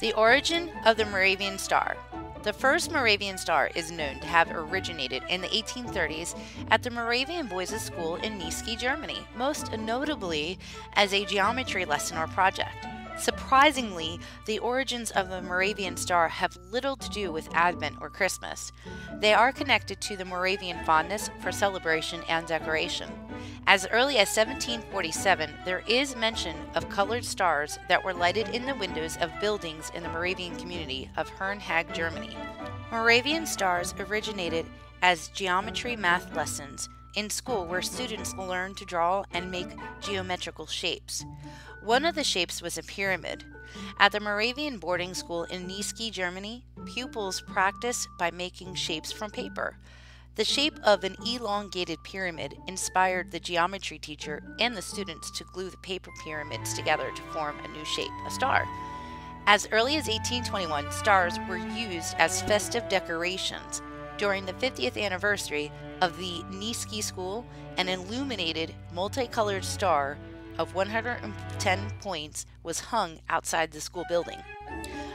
The origin of the Moravian star. The first Moravian star is known to have originated in the 1830s at the Moravian Boys' School in Niesky, Germany, most notably as a geometry lesson or project. Surprisingly, the origins of the Moravian star have little to do with Advent or Christmas. They are connected to the Moravian fondness for celebration and decoration. As early as 1747, there is mention of colored stars that were lighted in the windows of buildings in the Moravian community of Herrnhag, Germany. Moravian stars originated as geometry math lessons in school where students learned to draw and make geometrical shapes. One of the shapes was a pyramid. At the Moravian boarding school in Niesky, Germany, pupils practiced by making shapes from paper. The shape of an elongated pyramid inspired the geometry teacher and the students to glue the paper pyramids together to form a new shape, a star. As early as 1821, stars were used as festive decorations. During the 50th anniversary of the Niesky School, an illuminated, multicolored star of 110 points was hung outside the school building.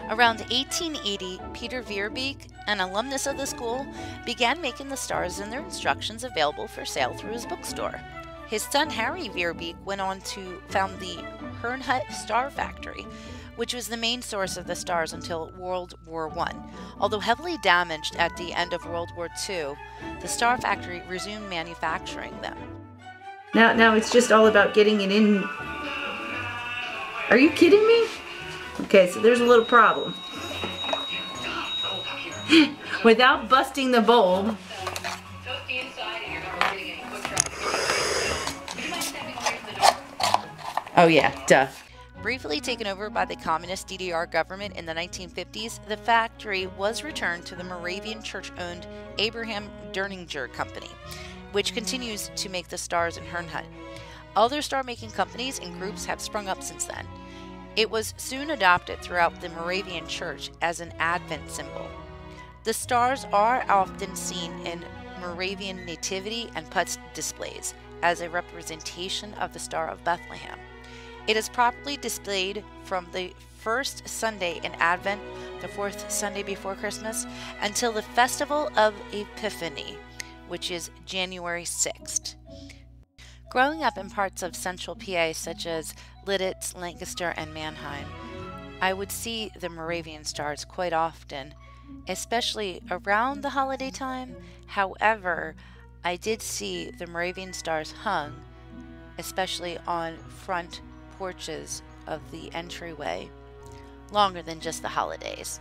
Around 1880, Peter Veerbeek, an alumnus of the school, began making the stars and their instructions available for sale through his bookstore. His son Harry Veerbeek went on to found the Herrnhut Star Factory, which was the main source of the stars until World War I. Although heavily damaged at the end of World War II, the Star Factory resumed manufacturing them. Now it's just all about getting it in. Are you kidding me? Okay, so there's a little problem. Without busting the bulb. Oh yeah, duh. Briefly taken over by the communist DDR government in the 1950s, the factory was returned to the Moravian church-owned Abraham Derninger Company, which continues to make the stars in Herrnhut. Other star-making companies and groups have sprung up since then. It was soon adopted throughout the Moravian Church as an Advent symbol. The stars are often seen in Moravian nativity and putz displays as a representation of the Star of Bethlehem. It is properly displayed from the first Sunday in Advent, the fourth Sunday before Christmas, until the Festival of Epiphany, which is January 6th. Growing up in parts of central PA such as Lidditz, Lancaster, and Mannheim, I would see the Moravian stars quite often, especially around the holiday time. However, I did see the Moravian stars hung, especially on front porches of the entryway, longer than just the holidays.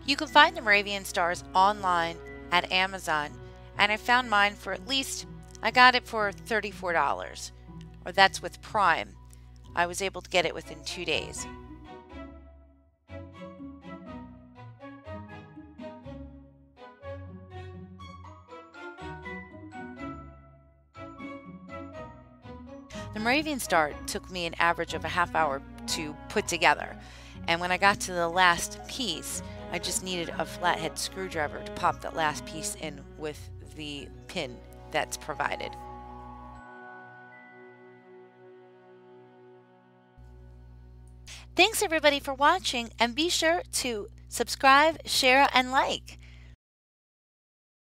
You can find the Moravian stars online at Amazon, and I found mine for I got it for $34, or that's with Prime. I was able to get it within 2 days. The Moravian star took me an average of a half hour to put together, and when I got to the last piece, I just needed a flathead screwdriver to pop that last piece in with the pin that's provided. Thanks everybody for watching, and be sure to subscribe, share, and like.